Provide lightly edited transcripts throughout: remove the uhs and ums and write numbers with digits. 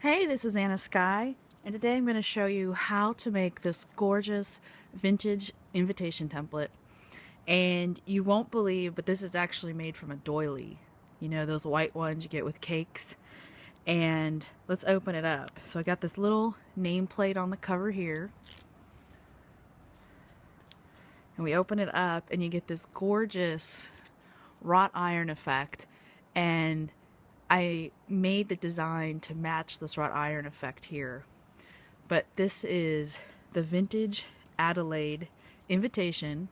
Hey, this is Anna Sky, and today I'm going to show you how to make this gorgeous vintage invitation template. And you won't believe, but this is actually made from a doily. You know, those white ones you get with cakes. And let's open it up. So I got this little nameplate on the cover here. And we open it up and you get this gorgeous wrought iron effect. And I made the design to match this wrought iron effect here. But this is the vintage Adelaide invitation.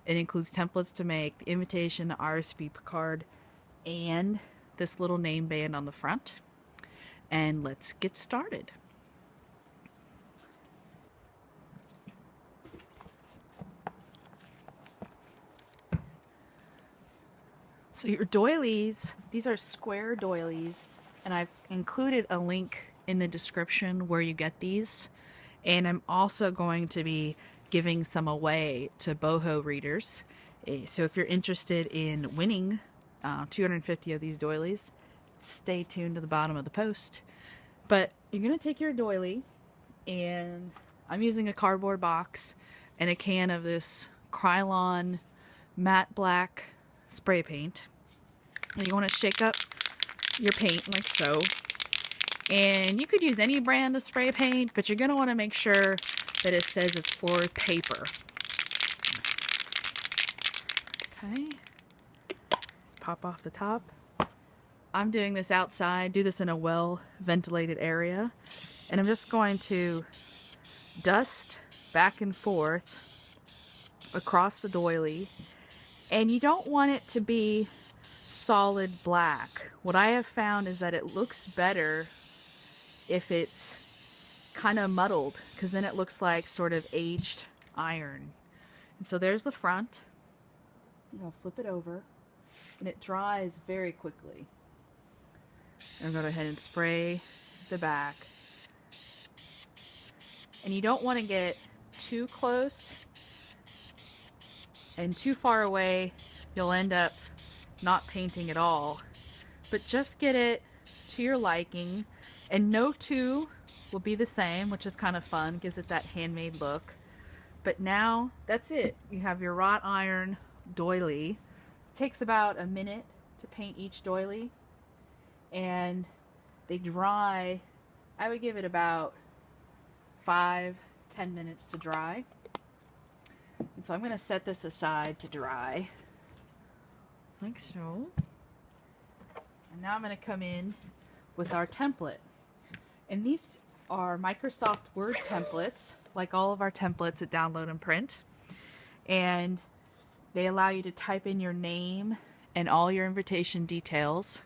It includes templates to make, the invitation, the RSVP card, and this little name band on the front. And let's get started. So your doilies, these are square doilies, and I've included a link in the description where you get these. And I'm also going to be giving some away to boho readers. So if you're interested in winning 250 of these doilies, stay tuned to the bottom of the post. But you're going to take your doily, and I'm using a cardboard box and a can of this Krylon matte black spray paint. And you want to shake up your paint like so. And you could use any brand of spray paint, but you're going to want to make sure that it says it's for paper. Okay. Let's pop off the top. I'm doing this outside. Do this in a well-ventilated area. And I'm just going to dust back and forth across the doily. And you don't want it to be solid black. What I have found is that it looks better if it's kind of muddled, because then it looks like sort of aged iron. And so there's the front. I'll flip it over, and it dries very quickly. I'm going to go ahead and spray the back. And you don't want to get too close and too far away. You'll end up not painting at all. But just get it to your liking. And no two will be the same, which is kind of fun. Gives it that handmade look. But now, that's it. You have your wrought iron doily. It takes about a minute to paint each doily. And they dry, I would give it about 5-10 minutes to dry. And so I'm going to set this aside to dry, like so. And now I'm going to come in with our template. And these are Microsoft Word templates, like all of our templates at Download and Print. And they allow you to type in your name and all your invitation details.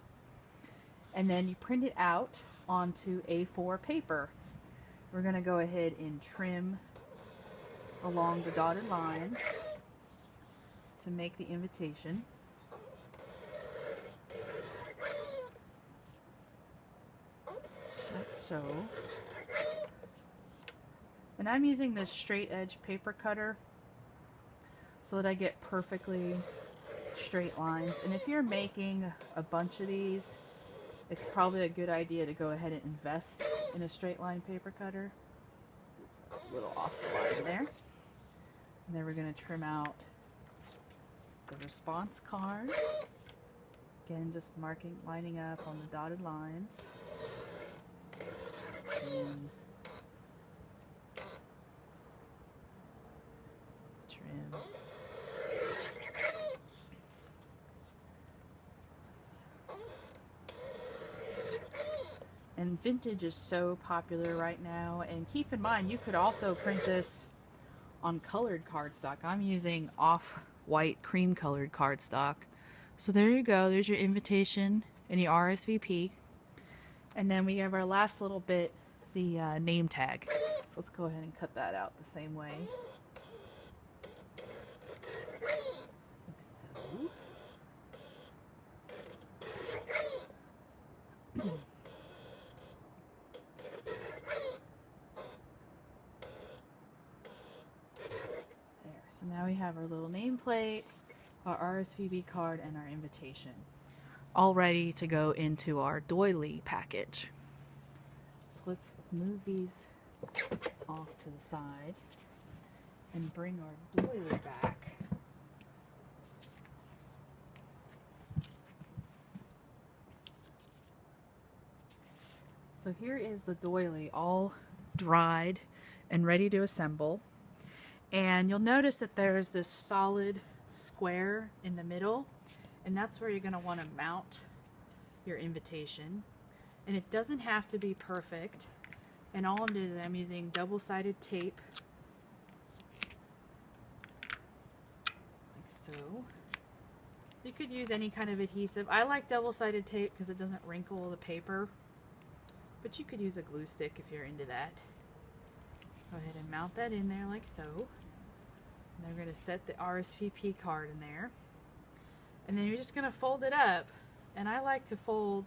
And then you print it out onto A4 paper. We're going to go ahead and trim along the dotted lines to make the invitation. Like so. And I'm using this straight edge paper cutter so that I get perfectly straight lines. And if you're making a bunch of these, it's probably a good idea to go ahead and invest in a straight line paper cutter. Oops, a little off the line there. And then we're going to trim out the response card. Again, just lining up on the dotted lines. And trim. And vintage is so popular right now. And keep in mind, you could also print this on colored cardstock. I'm using off-white cream colored cardstock. So there you go. There's your invitation and your RSVP. And then we have our last little bit, the name tag. So let's go ahead and cut that out the same way. Like so. So now we have our little nameplate, our RSVP card, and our invitation, all ready to go into our doily package. So let's move these off to the side and bring our doily back. So here is the doily all dried and ready to assemble. And you'll notice that there's this solid square in the middle, and that's where you're going to want to mount your invitation. And it doesn't have to be perfect. And all I'm doing is I'm using double-sided tape, like so. You could use any kind of adhesive. I like double-sided tape because it doesn't wrinkle the paper, but you could use a glue stick if you're into that. Go ahead and mount that in there like so. And then we're going to set the RSVP card in there. And then you're just going to fold it up. And I like to fold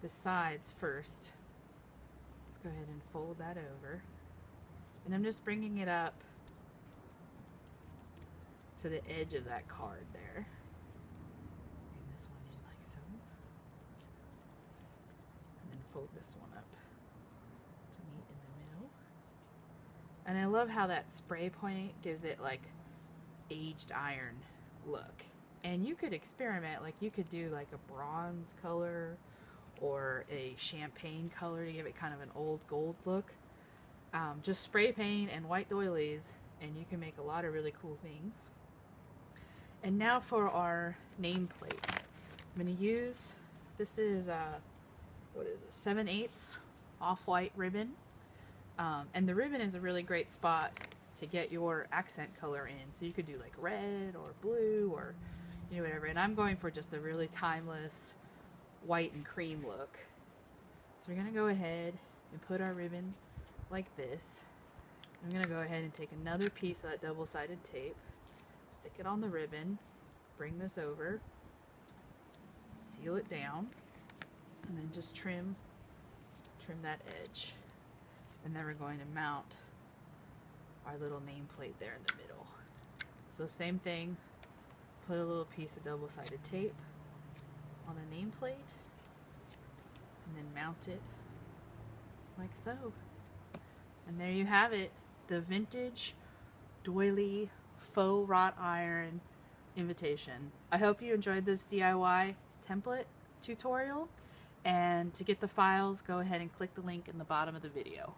the sides first. Let's go ahead and fold that over. And I'm just bringing it up to the edge of that card there. Bring this one in like so. And then fold this one up to meet in the middle. And I love how that spray paint gives it like aged iron look. And you could experiment, like you could do like a bronze color or a champagne color to give it kind of an old gold look. Just spray paint and white doilies and you can make a lot of really cool things. And now for our nameplate. I'm going to use, this is what is it, 7/8 off-white ribbon. And the ribbon is a really great spot to get your accent color in. So you could do like red or blue or whatever. And I'm going for just a really timeless white and cream look. So we're going to go ahead and put our ribbon like this. I'm going to go ahead and take another piece of that double-sided tape, stick it on the ribbon, bring this over, seal it down, and then just trim that edge. And then we're going to mount our little nameplate there in the middle. So same thing, put a little piece of double-sided tape on the nameplate and then mount it like so. And there you have it, the vintage doily faux wrought iron invitation. I hope you enjoyed this DIY template tutorial, and to get the files, go ahead and click the link in the bottom of the video.